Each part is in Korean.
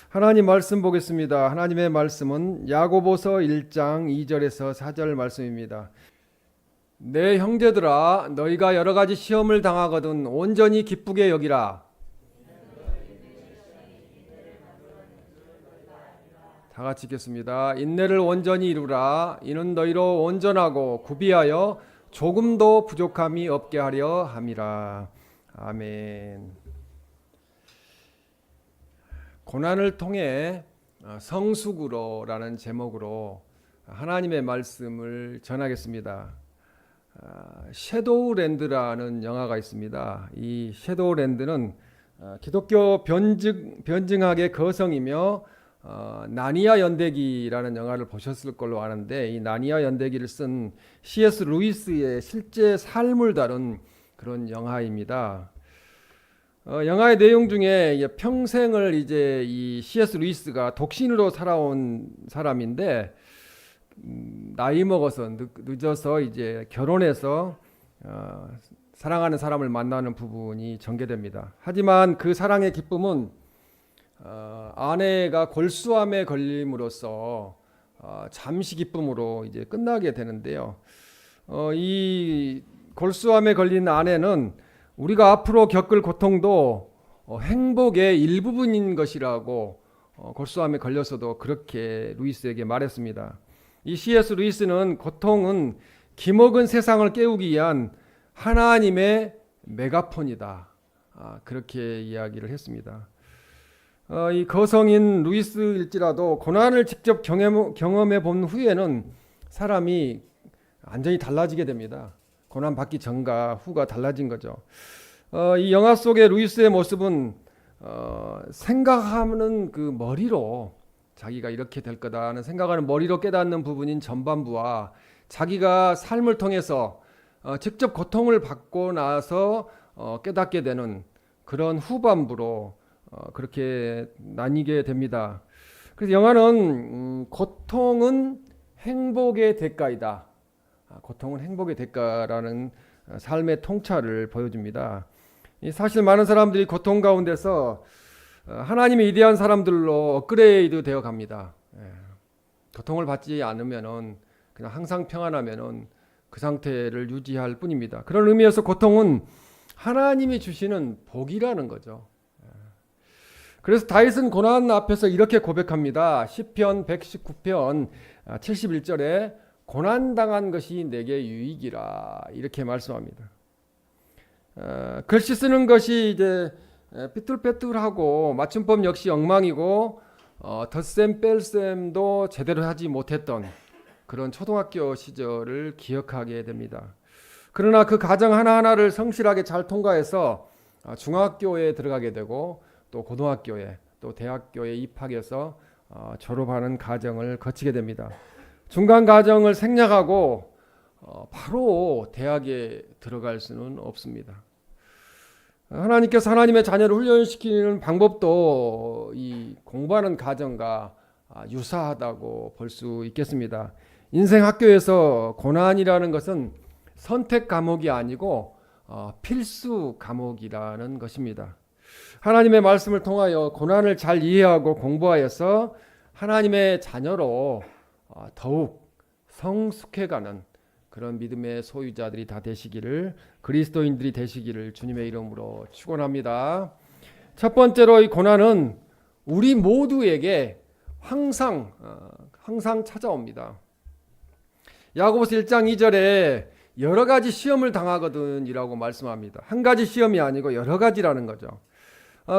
하나님 말씀 보겠습니다. 하나님의 말씀은 야고보서 1장 2절에서 4절 말씀입니다. 내 형제들아, 너희가 여러 가지 시험을 당하거든 온전히 기쁘게 여기라. 다 같이 읽겠습니다. 인내를 온전히 이루라. 이는 너희로 온전하고 구비하여 조금도 부족함이 없게 하려 함이라. 아멘. 고난을 통해 성숙으로라는 제목으로 하나님의 말씀을 전하겠습니다. 섀도우랜드라는 영화가 있습니다. 이 섀도우랜드는 기독교 변증학의 거성이며 나니아 연대기라는 영화를 보셨을 걸로 아는데, 이 나니아 연대기를 쓴 C.S. 루이스의 실제 삶을 다룬 그런 영화입니다. 영화의 내용 중에 평생을 이제 이 C.S. 루이스가 독신으로 살아온 사람인데, 나이 먹어서 늦어서 이제 결혼해서 사랑하는 사람을 만나는 부분이 전개됩니다. 하지만 그 사랑의 기쁨은 아내가 골수암에 걸림으로써 잠시 기쁨으로 이제 끝나게 되는데요. 이 골수암에 걸린 아내는 우리가 앞으로 겪을 고통도 행복의 일부분인 것이라고 골수암에 걸려서도 그렇게 루이스에게 말했습니다. 이 C.S. 루이스는 고통은 기먹은 세상을 깨우기 위한 하나님의 메가폰이다, 그렇게 이야기를 했습니다. 이 거성인 루이스일지라도 고난을 직접 경험해 본 후에는 사람이 완전히 달라지게 됩니다. 고난 받기 전과 후가 달라진 거죠. 이 영화 속의 루이스의 모습은 생각하는 그 머리로, 자기가 이렇게 될 거다 하는 생각하는 머리로 깨닫는 부분인 전반부와 자기가 삶을 통해서 직접 고통을 받고 나서 깨닫게 되는 그런 후반부로 그렇게 나뉘게 됩니다. 그래서 영화는 고통은 행복의 대가이다, 고통은 행복의 대가라는 삶의 통찰을 보여줍니다. 사실 많은 사람들이 고통 가운데서 하나님의 위대한 사람들로 업그레이드 되어 갑니다. 고통을 받지 않으면은, 그냥 항상 평안하면은 그 상태를 유지할 뿐입니다. 그런 의미에서 고통은 하나님이 주시는 복이라는 거죠. 그래서 다윗은 고난 앞에서 이렇게 고백합니다. 시편 119편 71절에 고난당한 것이 내게 유익이라, 이렇게 말씀합니다. 글씨 쓰는 것이 이제 삐뚤빼뚤하고 맞춤법 역시 엉망이고 덧셈 뺄셈도 제대로 하지 못했던 그런 초등학교 시절을 기억하게 됩니다. 그러나 그 과정 하나하나를 성실하게 잘 통과해서 중학교에 들어가게 되고, 또 고등학교에, 또 대학교에 입학해서 졸업하는 과정을 거치게 됩니다. 중간 과정을 생략하고 바로 대학에 들어갈 수는 없습니다. 하나님께서 하나님의 자녀를 훈련시키는 방법도 이 공부하는 과정과 유사하다고 볼 수 있겠습니다. 인생 학교에서 고난이라는 것은 선택 과목이 아니고 필수 과목이라는 것입니다. 하나님의 말씀을 통하여 고난을 잘 이해하고 공부하여서 하나님의 자녀로 더욱 성숙해가는 그런 믿음의 소유자들이 다 되시기를, 그리스도인들이 되시기를 주님의 이름으로 축원합니다. 첫 번째로, 이 고난은 우리 모두에게 항상 찾아옵니다. 야고보서 1장 2절에 여러 가지 시험을 당하거든 이라고 말씀합니다. 한 가지 시험이 아니고 여러 가지라는 거죠.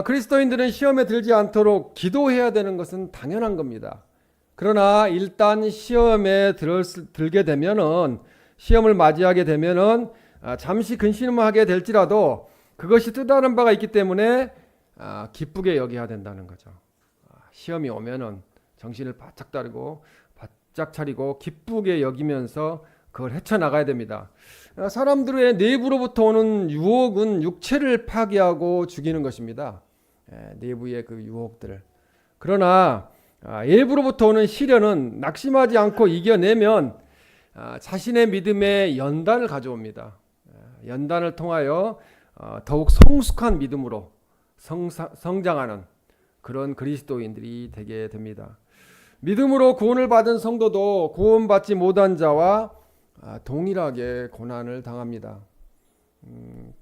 그리스도인들은 시험에 들지 않도록 기도해야 되는 것은 당연한 겁니다. 그러나 일단 시험에 들게 되면은, 시험을 맞이하게 되면은 잠시 근심하게 될지라도 그것이 뜻하는 바가 있기 때문에 기쁘게 여겨야 된다는 거죠. 시험이 오면은 정신을 바짝 차리고 기쁘게 여기면서 그걸 헤쳐나가야 됩니다. 사람들의 내부로부터 오는 유혹은 육체를 파괴하고 죽이는 것입니다. 내부의 그 유혹들. 그러나 외부로부터 오는 시련은 낙심하지 않고 이겨내면 자신의 믿음의 연단을 가져옵니다. 연단을 통하여 더욱 성숙한 믿음으로 성장하는 그런 그리스도인들이 되게 됩니다. 믿음으로 구원을 받은 성도도 구원받지 못한 자와 동일하게 고난을 당합니다.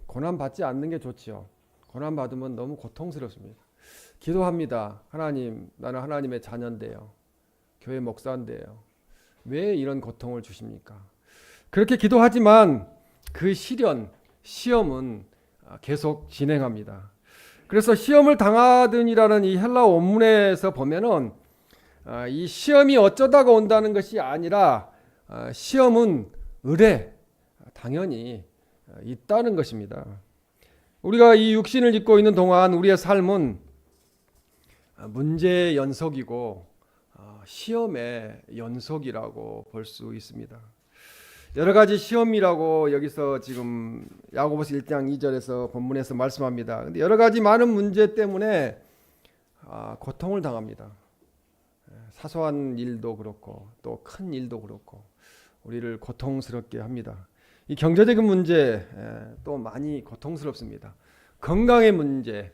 고난 받지 않는 게 좋지요. 고난 받으면 너무 고통스럽습니다. 기도합니다. 하나님, 나는 하나님의 자녀인데요. 교회 목사인데요. 왜 이런 고통을 주십니까? 그렇게 기도하지만 그 시험은 계속 진행합니다. 그래서 시험을 당하든이라는 이 헬라 원문에서 보면은 이 시험이 어쩌다가 온다는 것이 아니라 시험은 당연히 있다는 것입니다. 우리가 이 육신을 입고 있는 동안 우리의 삶은 문제의 연속이고 시험의 연속이라고 볼 수 있습니다. 여러 가지 시험이라고 여기서 지금 야고보서 1장 2절에서 본문에서 말씀합니다. 근데 여러 가지 많은 문제 때문에 고통을 당합니다. 사소한 일도 그렇고 또 큰 일도 그렇고 우리를 고통스럽게 합니다. 이 경제적인 문제 또 많이 고통스럽습니다. 건강의 문제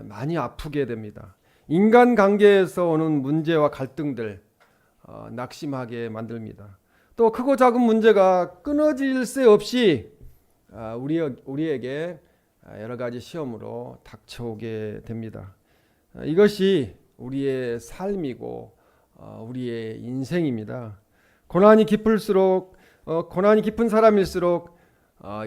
많이 아프게 됩니다. 인간관계에서 오는 문제와 갈등들 낙심하게 만듭니다. 또 크고 작은 문제가 끊어질 새 없이 우리에게 여러 가지 시험으로 닥쳐오게 됩니다. 이것이 우리의 삶이고 우리의 인생입니다. 고난이 깊은 사람일수록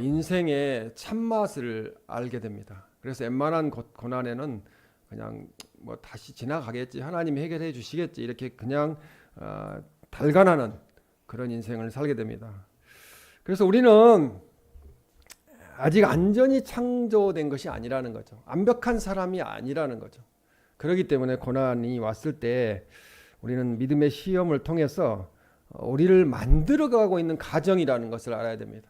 인생의 참맛을 알게 됩니다. 그래서 웬만한 고난에는 그냥 뭐 다시 지나가겠지, 하나님이 해결해 주시겠지, 이렇게 그냥 달관하는 그런 인생을 살게 됩니다. 그래서 우리는 아직 완전히 창조된 것이 아니라는 거죠. 완벽한 사람이 아니라는 거죠. 그렇기 때문에 고난이 왔을 때 우리는 믿음의 시험을 통해서 우리를 만들어가고 있는 과정이라는 것을 알아야 됩니다.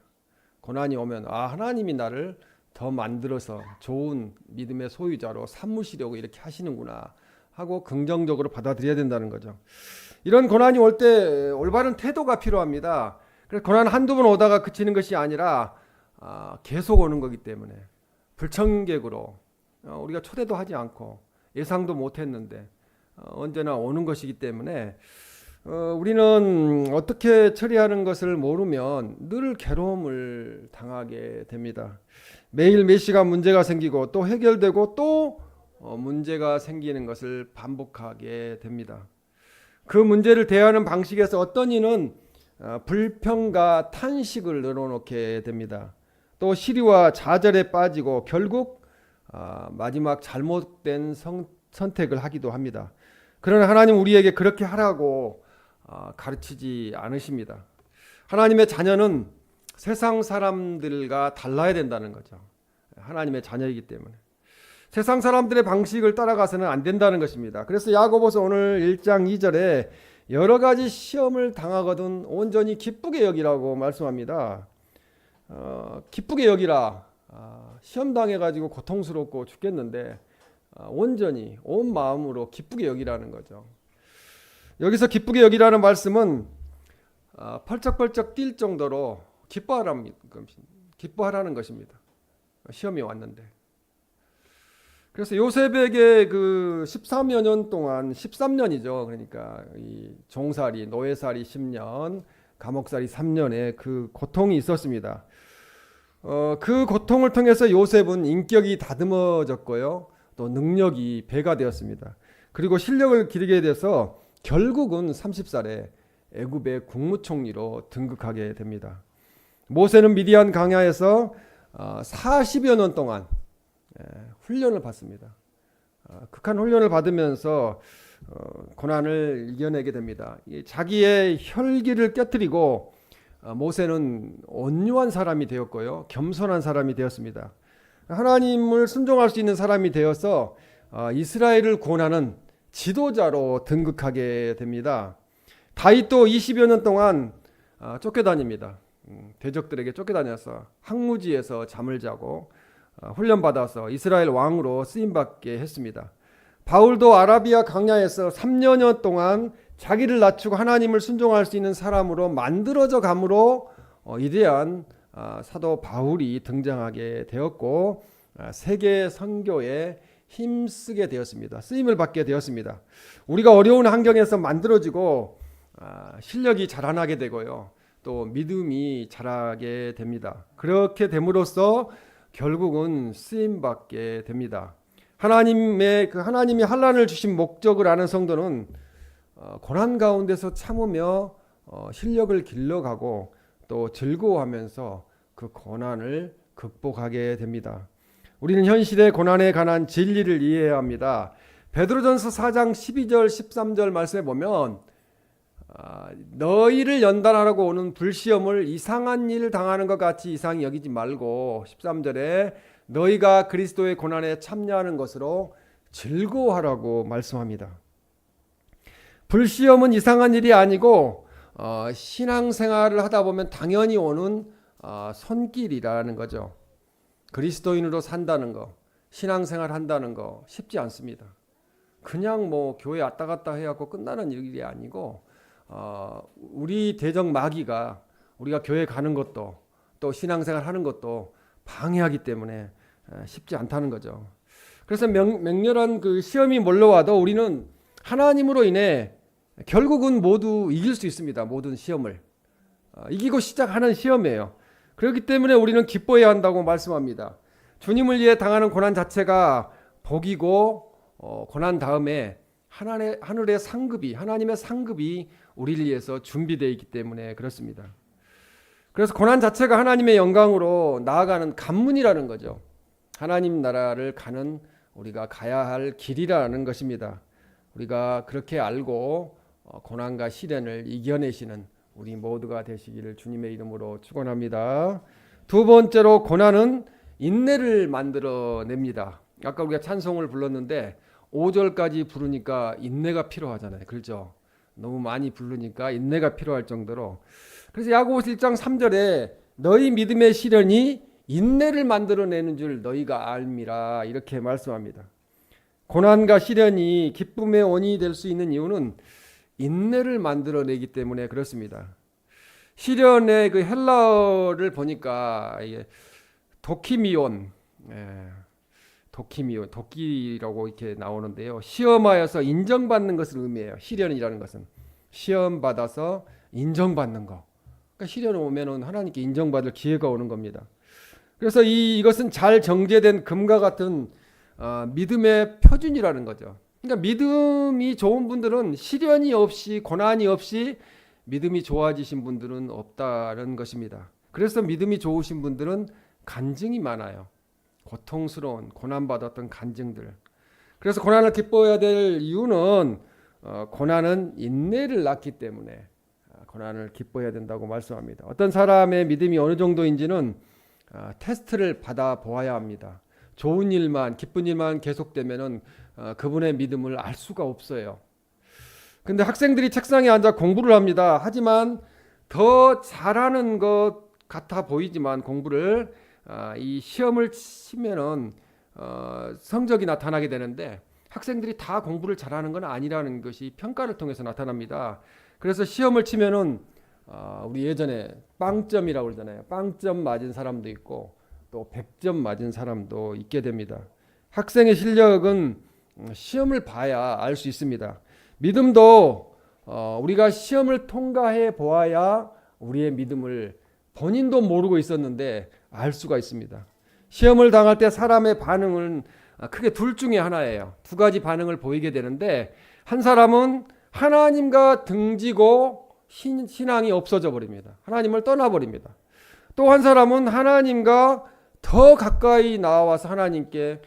고난이 오면 하나님이 나를 더 만들어서 좋은 믿음의 소유자로 삼으시려고 이렇게 하시는구나 하고 긍정적으로 받아들여야 된다는 거죠. 이런 고난이 올 때 올바른 태도가 필요합니다. 그래서 고난 한두 번 오다가 그치는 것이 아니라 계속 오는 거기 때문에 불청객으로 우리가 초대도 하지 않고 예상도 못했는데 언제나 오는 것이기 때문에 우리는 어떻게 처리하는 것을 모르면 늘 괴로움을 당하게 됩니다. 매일 몇 시간 문제가 생기고 또 해결되고 또 문제가 생기는 것을 반복하게 됩니다. 그 문제를 대하는 방식에서 어떤 이는 불평과 탄식을 늘어놓게 됩니다. 또 시리와 좌절에 빠지고 결국 마지막 잘못된 선택을 하기도 합니다. 그러나 하나님 우리에게 그렇게 하라고 가르치지 않으십니다. 하나님의 자녀는 세상 사람들과 달라야 된다는 거죠. 하나님의 자녀이기 때문에 세상 사람들의 방식을 따라가서는 안 된다는 것입니다. 그래서 야고보서 오늘 1장 2절에 여러 가지 시험을 당하거든 온전히 기쁘게 여기라고 말씀합니다. 기쁘게 여기라. 시험 당해가지고 고통스럽고 죽겠는데 온전히 온 마음으로 기쁘게 여기라는 거죠. 여기서 기쁘게 여기라는 말씀은 펄쩍펄쩍 뛸 정도로 기뻐하라는 것입니다. 시험이 왔는데. 그래서 요셉에게 그 13여 년 동안 13년이죠. 그러니까 이 종살이, 노예살이 10년, 감옥살이 3년의 그 고통이 있었습니다. 그 고통을 통해서 요셉은 인격이 다듬어졌고요. 또 능력이 배가 되었습니다. 그리고 실력을 기르게 돼서 결국은 30살에 애굽의 국무총리로 등극하게 됩니다. 모세는 미디안 광야에서 40여 년 동안 훈련을 받습니다. 극한 훈련을 받으면서 고난을 이겨내게 됩니다. 자기의 혈기를 깨뜨리고 모세는 온유한 사람이 되었고요. 겸손한 사람이 되었습니다. 하나님을 순종할 수 있는 사람이 되어서 이스라엘을 구원하는 지도자로 등극하게 됩니다. 다윗도 20여 년 동안 쫓겨다닙니다. 대적들에게 쫓겨다녀서 항무지에서 잠을 자고 훈련받아서 이스라엘 왕으로 쓰임받게 했습니다. 바울도 아라비아 광야에서 3년여 동안 자기를 낮추고 하나님을 순종할 수 있는 사람으로 만들어져 감으로 위대한 사도 바울이 등장하게 되었고 세계 선교의 힘쓰게 되었습니다. 쓰임을 받게 되었습니다. 우리가 어려운 환경에서 만들어지고 실력이 자라나게 되고요. 또 믿음이 자라게 됩니다. 그렇게 됨으로써 결국은 쓰임 받게 됩니다. 하나님이 환난을 주신 목적을 아는 성도는 고난 가운데서 참으며 실력을 길러가고 또 즐거워하면서 그 고난을 극복하게 됩니다. 우리는 현 시대 고난에 관한 진리를 이해해야 합니다. 베드로전서 4장 12절 13절 말씀에 보면 너희를 연단하라고 오는 불시험을 이상한 일 당하는 것 같이 이상히 여기지 말고 13절에 너희가 그리스도의 고난에 참여하는 것으로 즐거워하라고 말씀합니다. 불시험은 이상한 일이 아니고 신앙생활을 하다 보면 당연히 오는 손길이라는 거죠. 그리스도인으로 산다는 거, 신앙생활 한다는 거 쉽지 않습니다. 그냥 뭐 교회 왔다 갔다 해갖고 끝나는 일이 아니고 우리 대적 마귀가 우리가 교회 가는 것도 또 신앙생활 하는 것도 방해하기 때문에 쉽지 않다는 거죠. 그래서 맹렬한 그 시험이 몰려와도 우리는 하나님으로 인해 결국은 모두 이길 수 있습니다. 모든 시험을 이기고 시작하는 시험이에요. 그렇기 때문에 우리는 기뻐해야 한다고 말씀합니다. 주님을 위해 당하는 고난 자체가 복이고 고난 다음에 하늘의 상급이 하나님의 상급이 우리를 위해서 준비되어 있기 때문에 그렇습니다. 그래서 고난 자체가 하나님의 영광으로 나아가는 관문이라는 거죠. 하나님 나라를 가는 우리가 가야 할 길이라는 것입니다. 우리가 그렇게 알고 고난과 시련을 이겨내시는 우리 모두가 되시기를 주님의 이름으로 축원합니다. 두 번째로 고난은 인내를 만들어냅니다. 아까 우리가 찬송을 불렀는데 5절까지 부르니까 인내가 필요하잖아요. 그렇죠? 너무 많이 부르니까 인내가 필요할 정도로. 그래서 야고보서 1장 3절에 너희 믿음의 시련이 인내를 만들어내는 줄 너희가 알미라 이렇게 말씀합니다. 고난과 시련이 기쁨의 원인이 될 수 있는 이유는 인내를 만들어내기 때문에 그렇습니다. 시련의 그 헬라어를 보니까 이게 도키미온, 도끼라고 이렇게 나오는데요. 시험하여서 인정받는 것을 의미해요. 시련이라는 것은 시험 받아서 인정받는 거. 그러니까 시련 오면은 하나님께 인정받을 기회가 오는 겁니다. 그래서 이것은 잘 정제된 금과 같은 믿음의 표준이라는 거죠. 그러니까 믿음이 좋은 분들은 시련이 없이 고난이 없이 믿음이 좋아지신 분들은 없다는 것입니다. 그래서 믿음이 좋으신 분들은 간증이 많아요. 고통스러운 고난받았던 간증들. 그래서 고난을 기뻐해야 될 이유는 고난은 인내를 낳기 때문에 고난을 기뻐해야 된다고 말씀합니다. 어떤 사람의 믿음이 어느 정도인지는 테스트를 받아 보아야 합니다. 좋은 일만 기쁜 일만 계속되면은 그분의 믿음을 알 수가 없어요. 근데 학생들이 책상에 앉아 공부를 합니다. 하지만 더 잘하는 것 같아 보이지만 공부를 이 시험을 치면은 성적이 나타나게 되는데 학생들이 다 공부를 잘하는 건 아니라는 것이 평가를 통해서 나타납니다. 그래서 시험을 치면은 우리 예전에 빵점이라고 그러잖아요. 빵점 맞은 사람도 있고 또 100점 맞은 사람도 있게 됩니다. 학생의 실력은 시험을 봐야 알 수 있습니다. 믿음도 우리가 시험을 통과해 보아야 우리의 믿음을 본인도 모르고 있었는데 알 수가 있습니다. 시험을 당할 때 사람의 반응은 크게 둘 중에 하나예요. 두 가지 반응을 보이게 되는데 한 사람은 하나님과 등지고 신앙이 없어져 버립니다. 하나님을 떠나버립니다. 또 한 사람은 하나님과 더 가까이 나와서 하나님께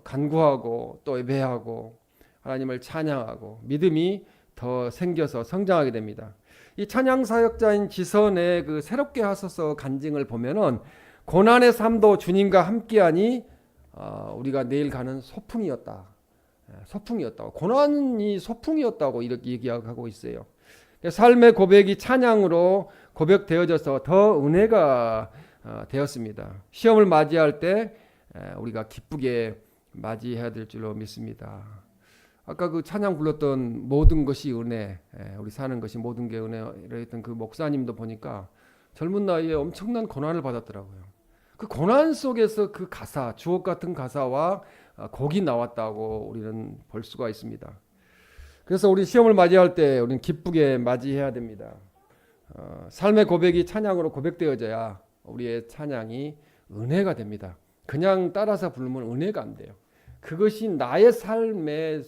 간구하고 또 예배하고 하나님을 찬양하고 믿음이 더 생겨서 성장하게 됩니다. 이 찬양 사역자인 지선의 그 새롭게 하소서 간증을 보면은 고난의 삶도 주님과 함께하니 우리가 내일 가는 소풍이었다. 소풍이었다고. 고난이 소풍이었다고 이렇게 얘기하고 있어요. 삶의 고백이 찬양으로 고백되어져서 더 은혜가 되었습니다. 시험을 맞이할 때 우리가 기쁘게 맞이해야 될 줄로 믿습니다. 아까 그 찬양 불렀던 모든 것이 은혜, 우리 사는 것이 모든 게 은혜라 했던 그 목사님도 보니까 젊은 나이에 엄청난 고난을 받았더라고요. 그 고난 속에서 그 가사, 주옥 같은 가사와 곡이 나왔다고 우리는 볼 수가 있습니다. 그래서 우리 시험을 맞이할 때 우리는 기쁘게 맞이해야 됩니다. 삶의 고백이 찬양으로 고백되어져야 우리의 찬양이 은혜가 됩니다. 그냥 따라서 부르면 은혜가 안 돼요. 그것이 나의 삶의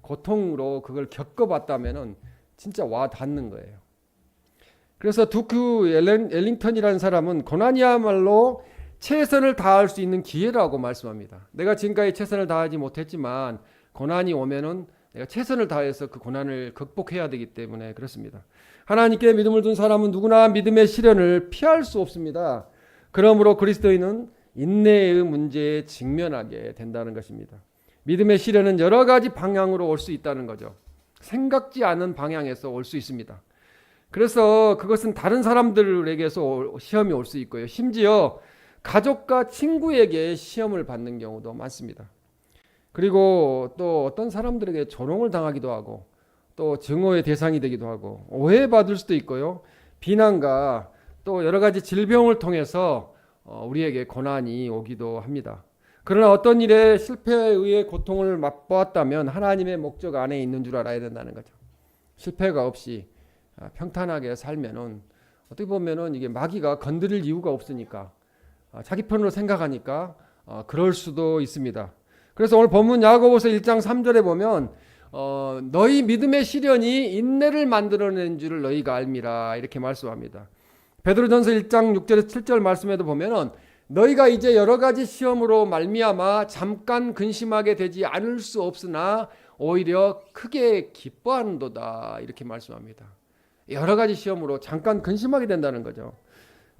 고통으로 그걸 겪어봤다면은 진짜 와 닿는 거예요. 그래서 두크 엘링턴이라는 사람은 고난이야말로 최선을 다할 수 있는 기회라고 말씀합니다. 내가 지금까지 최선을 다하지 못했지만 고난이 오면은 내가 최선을 다해서 그 고난을 극복해야 되기 때문에 그렇습니다. 하나님께 믿음을 둔 사람은 누구나 믿음의 시련을 피할 수 없습니다. 그러므로 그리스도인은 인내의 문제에 직면하게 된다는 것입니다. 믿음의 시련은 여러 가지 방향으로 올 수 있다는 거죠. 생각지 않은 방향에서 올 수 있습니다. 그래서 그것은 다른 사람들에게서 시험이 올 수 있고요. 심지어 가족과 친구에게 시험을 받는 경우도 많습니다. 그리고 또 어떤 사람들에게 조롱을 당하기도 하고 또 증오의 대상이 되기도 하고 오해받을 수도 있고요. 비난과 또 여러 가지 질병을 통해서 우리에게 고난이 오기도 합니다. 그러나 어떤 일에 실패에 의해 고통을 맛보았다면 하나님의 목적 안에 있는 줄 알아야 된다는 거죠. 실패가 없이 평탄하게 살면은 어떻게 보면은 이게 마귀가 건드릴 이유가 없으니까 자기 편으로 생각하니까 그럴 수도 있습니다. 그래서 오늘 본문 야고보서 1장 3절에 보면 너희 믿음의 시련이 인내를 만들어낸 줄을 너희가 알미라 이렇게 말씀합니다. 베드로전서 1장 6절에서 7절 말씀에도 보면은 너희가 이제 여러 가지 시험으로 말미암아 잠깐 근심하게 되지 않을 수 없으나 오히려 크게 기뻐하는도다 이렇게 말씀합니다. 여러 가지 시험으로 잠깐 근심하게 된다는 거죠.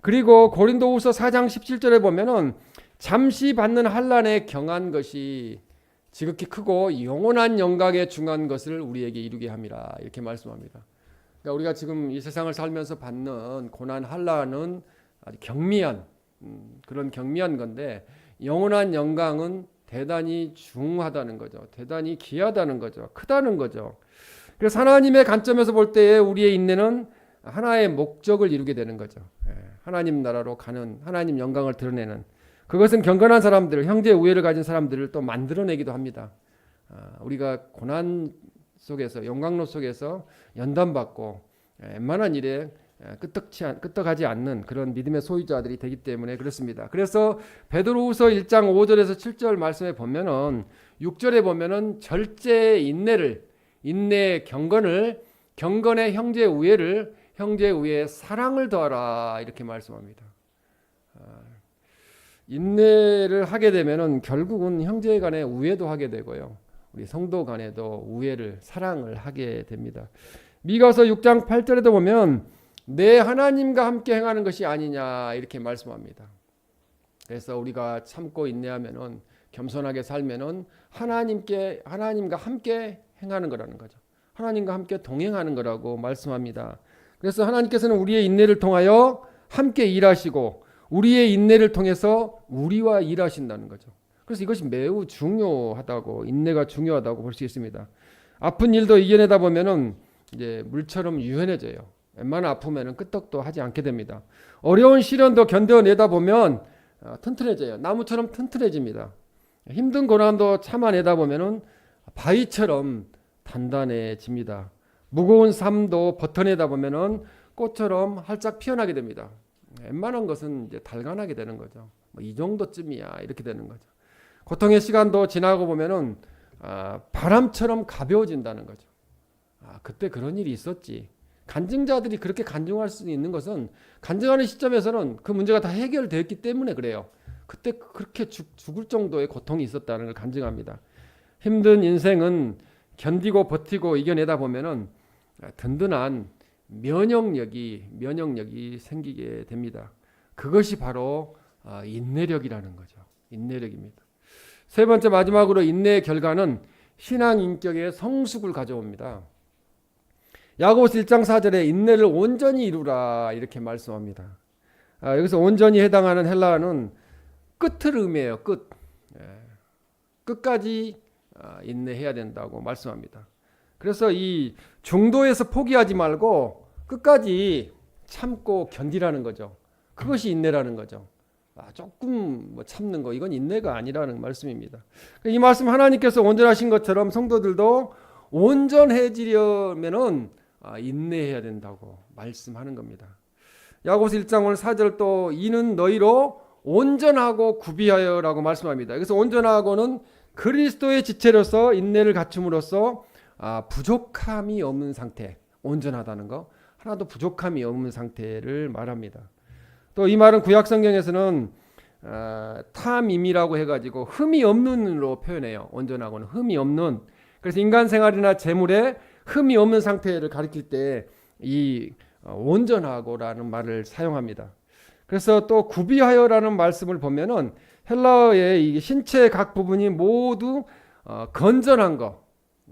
그리고 고린도후서 4장 17절에 보면은 잠시 받는 환난에 경한 것이 지극히 크고 영원한 영광에 중한 것을 우리에게 이루게 함이라 이렇게 말씀합니다. 그러니까 우리가 지금 이 세상을 살면서 받는 고난 환난은 아주 경미한 그런 경미한 건데 영원한 영광은 대단히 중하다는 거죠. 대단히 귀하다는 거죠. 크다는 거죠. 그래서 하나님의 관점에서 볼 때에 우리의 인내는 하나의 목적을 이루게 되는 거죠. 하나님 나라로 가는 하나님 영광을 드러내는 그것은 경건한 사람들, 형제 우애를 가진 사람들을 또 만들어내기도 합니다. 우리가 고난 속에서 영광로 속에서 연단받고 웬만한 일에 끄떡하지 않는 그런 믿음의 소유자들이 되기 때문에 그렇습니다. 그래서 베드로후서 1장 5절에서 7절 말씀에 보면은 6절에 보면은 절제의 인내의 경건을 경건의 형제 우애를 형제 우애의 사랑을 더하라 이렇게 말씀합니다. 인내를 하게 되면은 결국은 형제 간의 우애도 하게 되고요. 우리 성도 간에도 우애를 사랑을 하게 됩니다. 미가서 6장 8절에도 보면 내 하나님과 함께 행하는 것이 아니냐 이렇게 말씀합니다. 그래서 우리가 참고 인내하면은 겸손하게 살면은 하나님과 함께 행하는 거라는 거죠. 하나님과 함께 동행하는 거라고 말씀합니다. 그래서 하나님께서는 우리의 인내를 통하여 함께 일하시고 우리의 인내를 통해서 우리와 일하신다는 거죠. 그래서 이것이 매우 중요하다고 인내가 중요하다고 볼 수 있습니다. 아픈 일도 이겨내다 보면은 이제 물처럼 유연해져요. 웬만한 아프면은 끄떡도 하지 않게 됩니다. 어려운 시련도 견뎌내다 보면 튼튼해져요. 나무처럼 튼튼해집니다. 힘든 고난도 참아내다 보면은 바위처럼 단단해집니다. 무거운 삶도 버텨내다 보면은 꽃처럼 활짝 피어나게 됩니다. 웬만한 것은 이제 달관하게 되는 거죠. 이 정도쯤이야 이렇게 되는 거죠. 고통의 시간도 지나고 보면은 바람처럼 가벼워진다는 거죠. 그때 그런 일이 있었지. 간증자들이 그렇게 간증할 수 있는 것은 간증하는 시점에서는 그 문제가 다 해결되었기 때문에 그래요. 그때 그렇게 죽을 정도의 고통이 있었다는 걸 간증합니다. 힘든 인생은 견디고 버티고 이겨내다 보면은 든든한 면역력이 생기게 됩니다. 그것이 바로 인내력이라는 거죠. 인내력입니다. 세 번째 마지막으로 인내의 결과는 신앙 인격의 성숙을 가져옵니다. 야고보서 1장 4절에 인내를 온전히 이루라 이렇게 말씀합니다. 여기서 온전히 해당하는 헬라어는 끝을 의미해요. 끝까지 인내해야 된다고 말씀합니다. 그래서 이 중도에서 포기하지 말고 끝까지 참고 견디라는 거죠. 그것이 인내라는 거죠. 조금 참는 거 이건 인내가 아니라는 말씀입니다. 이 말씀 하나님께서 온전하신 것처럼 성도들도 온전해지려면은 인내해야 된다고 말씀하는 겁니다. 야고보서 1장 오늘 4절 또 이는 너희로 온전하고 구비하여라고 말씀합니다. 그래서 온전하고는 그리스도의 지체로서 인내를 갖춤으로써 부족함이 없는 상태, 온전하다는 거, 하나도 부족함이 없는 상태를 말합니다. 또 이 말은 구약 성경에서는 탐임이라고 해가지고 흠이 없는으로 표현해요. 온전하고는 흠이 없는. 그래서 인간 생활이나 재물에 흠이 없는 상태를 가리킬 때 이 온전하고라는 말을 사용합니다. 그래서 또 구비하여라는 말씀을 보면은 헬라어의 이 신체의 각 부분이 모두 건전한 것,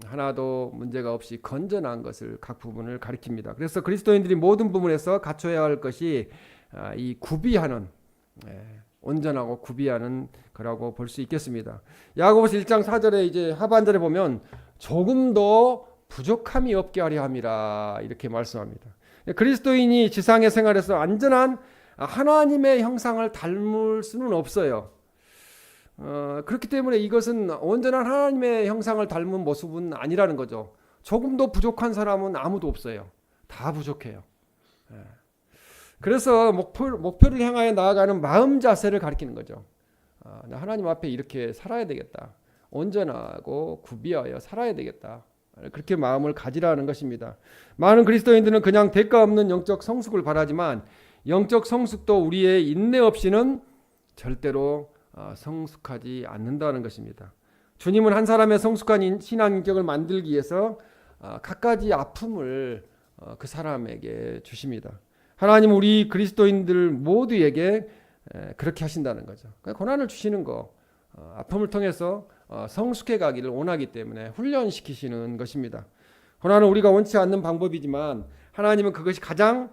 하나도 문제가 없이 건전한 것을 각 부분을 가리킵니다. 그래서 그리스도인들이 모든 부분에서 갖춰야 할 것이 이 구비하는, 온전하고 구비하는 거라고 볼 수 있겠습니다. 야고보서 1장 4절에 이제 하반절에 보면 조금 더 부족함이 없게 하려 함이라 이렇게 말씀합니다. 그리스도인이 지상의 생활에서 완전한 하나님의 형상을 닮을 수는 없어요. 그렇기 때문에 이것은 온전한 하나님의 형상을 닮은 모습은 아니라는 거죠. 조금 더 부족한 사람은 아무도 없어요. 다 부족해요. 그래서 목표를 향하여 나아가는 마음 자세를 가리키는 거죠. 하나님 앞에 이렇게 살아야 되겠다. 온전하고 구비하여 살아야 되겠다. 그렇게 마음을 가지라는 것입니다. 많은 그리스도인들은 그냥 대가 없는 영적 성숙을 바라지만 영적 성숙도 우리의 인내 없이는 절대로 성숙하지 않는다는 것입니다. 주님은 한 사람의 성숙한 신앙 인격을 만들기 위해서 갖가지 아픔을 그 사람에게 주십니다. 하나님은 우리 그리스도인들 모두에게 그렇게 하신다는 거죠. 고난을 주시는 거, 아픔을 통해서 성숙해 가기를 원하기 때문에 훈련시키시는 것입니다. 고난은 우리가 원치 않는 방법이지만 하나님은 그것이 가장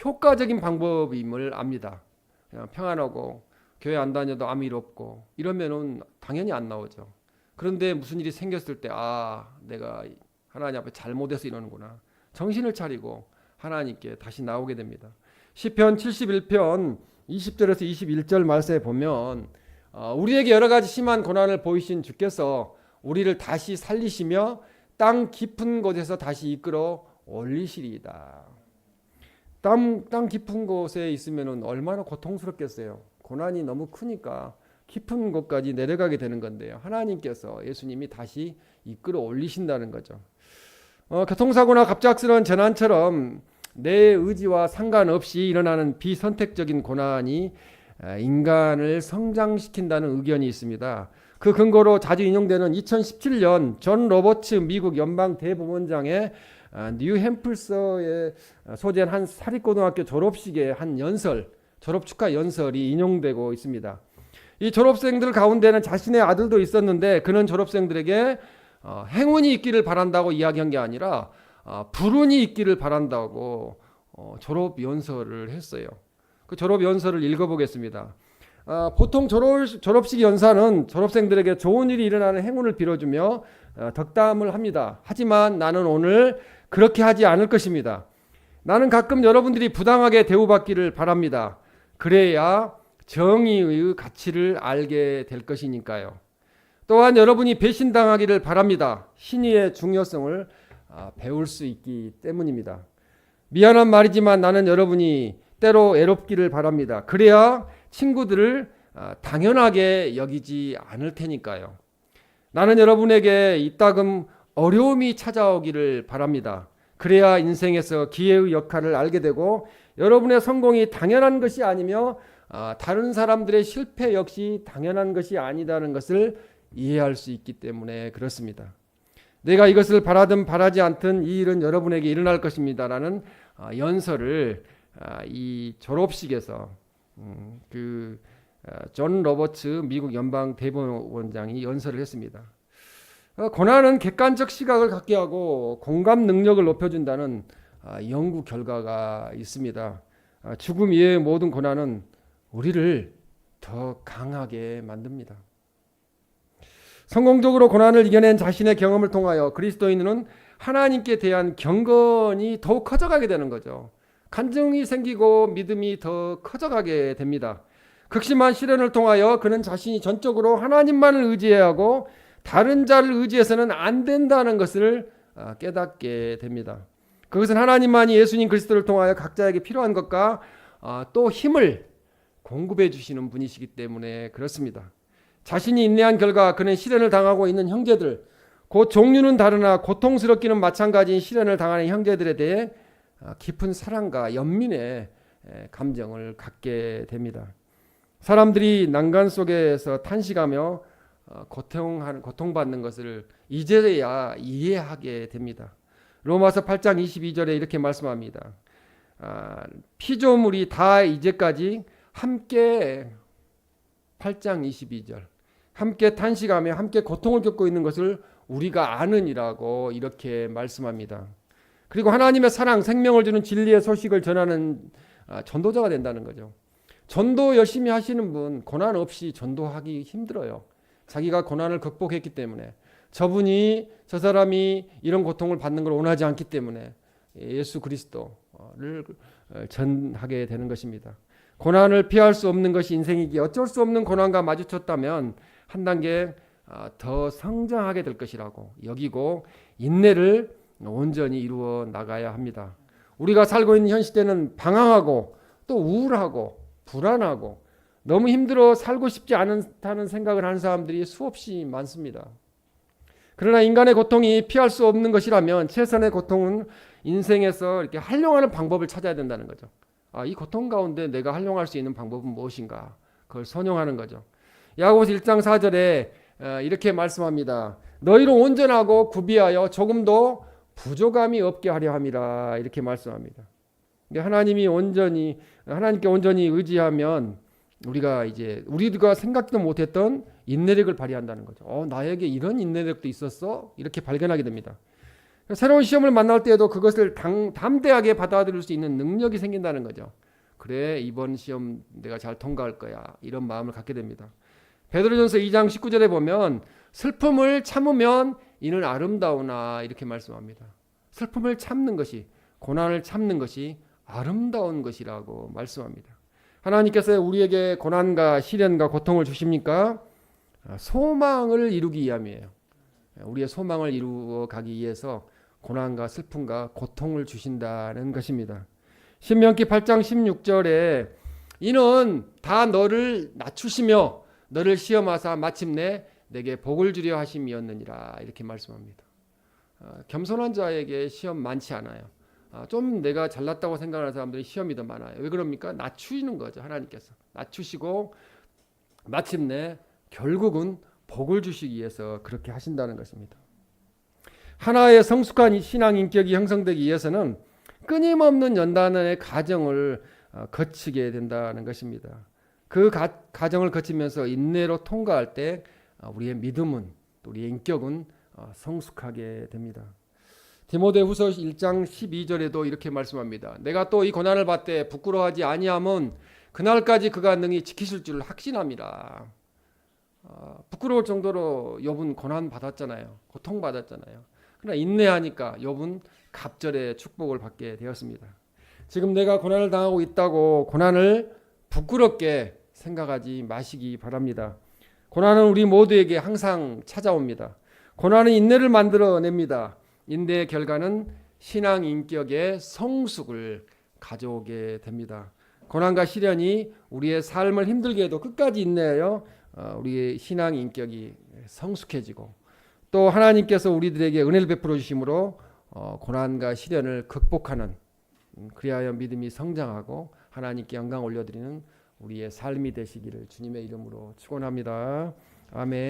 효과적인 방법임을 압니다. 그냥 평안하고 교회 안 다녀도 아무 일 없고 이러면은 당연히 안 나오죠. 그런데 무슨 일이 생겼을 때 내가 하나님 앞에 잘못해서 이러는구나. 정신을 차리고 하나님께 다시 나오게 됩니다. 시편 71편 20절에서 21절 말씀에 보면 우리에게 여러 가지 심한 고난을 보이신 주께서 우리를 다시 살리시며 땅 깊은 곳에서 다시 이끌어 올리시리이다. 땅 깊은 곳에 있으면 얼마나 고통스럽겠어요. 고난이 너무 크니까 깊은 곳까지 내려가게 되는 건데요. 하나님께서 예수님이 다시 이끌어 올리신다는 거죠. 교통사고나 갑작스러운 재난처럼 내 의지와 상관없이 일어나는 비선택적인 고난이 인간을 성장시킨다는 의견이 있습니다. 그 근거로 자주 인용되는 2017년 존 로버츠 미국 연방 대법원장의 뉴햄플서에 소재한 한 사립고등학교 졸업식의 한 연설, 졸업 축하 연설이 인용되고 있습니다. 이 졸업생들 가운데는 자신의 아들도 있었는데 그는 졸업생들에게 행운이 있기를 바란다고 이야기한 게 아니라 불운이 있기를 바란다고 졸업 연설을 했어요. 그 졸업 연설을 읽어보겠습니다. 보통 졸업식 연사는 졸업생들에게 좋은 일이 일어나는 행운을 빌어주며 덕담을 합니다. 하지만 나는 오늘 그렇게 하지 않을 것입니다. 나는 가끔 여러분들이 부당하게 대우받기를 바랍니다. 그래야 정의의 가치를 알게 될 것이니까요. 또한 여러분이 배신당하기를 바랍니다. 신의의 중요성을 배울 수 있기 때문입니다. 미안한 말이지만 나는 여러분이 때로 외롭기를 바랍니다. 그래야 친구들을 당연하게 여기지 않을 테니까요. 나는 여러분에게 이따금 어려움이 찾아오기를 바랍니다. 그래야 인생에서 기회의 역할을 알게 되고 여러분의 성공이 당연한 것이 아니며 다른 사람들의 실패 역시 당연한 것이 아니다는 것을 이해할 수 있기 때문에 그렇습니다. 내가 이것을 바라든 바라지 않든 이 일은 여러분에게 일어날 것입니다라는 연설을 이 졸업식에서 존 로버츠 미국 연방 대법원장이 연설을 했습니다. 고난은 객관적 시각을 갖게 하고 공감 능력을 높여준다는 연구 결과가 있습니다. 죽음 이외의 모든 고난은 우리를 더 강하게 만듭니다. 성공적으로 고난을 이겨낸 자신의 경험을 통하여 그리스도인은 하나님께 대한 경건이 더욱 커져가게 되는 거죠. 간증이 생기고 믿음이 더 커져가게 됩니다. 극심한 시련을 통하여 그는 자신이 전적으로 하나님만을 의지해야 하고 다른 자를 의지해서는 안 된다는 것을 깨닫게 됩니다. 그것은 하나님만이 예수님 그리스도를 통하여 각자에게 필요한 것과 또 힘을 공급해 주시는 분이시기 때문에 그렇습니다. 자신이 인내한 결과 그는 시련을 당하고 있는 형제들, 그 종류는 다르나 고통스럽기는 마찬가지인 시련을 당하는 형제들에 대해 깊은 사랑과 연민의 감정을 갖게 됩니다. 사람들이 난간 속에서 탄식하며 고통받는 것을 이제야 이해하게 됩니다. 로마서 8장 22절에 이렇게 말씀합니다. 피조물이 다 이제까지 함께 8장 22절 함께 탄식하며 함께 고통을 겪고 있는 것을 우리가 아느니라고 이렇게 말씀합니다. 그리고 하나님의 사랑, 생명을 주는 진리의 소식을 전하는 전도자가 된다는 거죠. 전도 열심히 하시는 분 고난 없이 전도하기 힘들어요. 자기가 고난을 극복했기 때문에, 저 사람이 이런 고통을 받는 걸 원하지 않기 때문에 예수 그리스도를 전하게 되는 것입니다. 고난을 피할 수 없는 것이 인생이기에 어쩔 수 없는 고난과 마주쳤다면 한 단계 더 성장하게 될 것이라고 여기고 인내를 온전히 이루어 나가야 합니다. 우리가 살고 있는 현 시대는 방황하고 또 우울하고 불안하고 너무 힘들어 살고 싶지 않다는 생각을 하는 사람들이 수없이 많습니다. 그러나 인간의 고통이 피할 수 없는 것이라면 최선의 고통은 인생에서 이렇게 활용하는 방법을 찾아야 된다는 거죠. 이 고통 가운데 내가 활용할 수 있는 방법은 무엇인가? 그걸 선용하는 거죠. 야고보서 1장 4절에 이렇게 말씀합니다. 너희로 온전하고 구비하여 조금도 부족함이 없게 하려 함이라 이렇게 말씀합니다. 하나님께 온전히 의지하면 우리가 생각도 못했던 인내력을 발휘한다는 거죠. 나에게 이런 인내력도 있었어? 이렇게 발견하게 됩니다. 새로운 시험을 만날 때에도 그것을 담대하게 받아들일 수 있는 능력이 생긴다는 거죠. 그래, 이번 시험 내가 잘 통과할 거야. 이런 마음을 갖게 됩니다. 베드로전서 2장 19절에 보면 슬픔을 참으면 이는 아름다우나 이렇게 말씀합니다. 슬픔을 참는 것이, 고난을 참는 것이 아름다운 것이라고 말씀합니다. 하나님께서 우리에게 고난과 시련과 고통을 주십니까? 소망을 이루기 위함이에요. 우리의 소망을 이루어 가기 위해서 고난과 슬픔과 고통을 주신다는 것입니다. 신명기 8장 16절에 이는 다 너를 낮추시며 너를 시험하사 마침내 내게 복을 주려 하심이었느니라 이렇게 말씀합니다. 겸손한 자에게 시험 많지 않아요. 좀 내가 잘났다고 생각하는 사람들이 시험이 더 많아요. 왜 그럽니까? 낮추시는 거죠. 하나님께서 낮추시고 마침내 결국은 복을 주시기 위해서 그렇게 하신다는 것입니다. 하나의 성숙한 신앙 인격이 형성되기 위해서는 끊임없는 연단의 과정을 거치게 된다는 것입니다. 그 과정을 거치면서 인내로 통과할 때 우리의 믿음은, 우리의 인격은 성숙하게 됩니다. 디모데후서 1장 12절에도 이렇게 말씀합니다. 내가 또 이 고난을 받되 부끄러워하지 아니함은 그날까지 그가 능히 지키실 줄 확신함이라. 부끄러울 정도로 욥은 고난 받았잖아요. 고통 받았잖아요. 그러나 인내하니까 욥은 갑절의 축복을 받게 되었습니다. 지금 내가 고난을 당하고 있다고 고난을 부끄럽게 생각하지 마시기 바랍니다. 고난은 우리 모두에게 항상 찾아옵니다. 고난은 인내를 만들어냅니다. 인내의 결과는 신앙 인격의 성숙을 가져오게 됩니다. 고난과 시련이 우리의 삶을 힘들게 해도 끝까지 인내하여 우리의 신앙 인격이 성숙해지고 또 하나님께서 우리들에게 은혜를 베풀어 주심으로 고난과 시련을 극복하는, 그리하여 믿음이 성장하고 하나님께 영광 올려드리는 우리의 삶이 되시기를 주님의 이름으로 축원합니다. 아멘.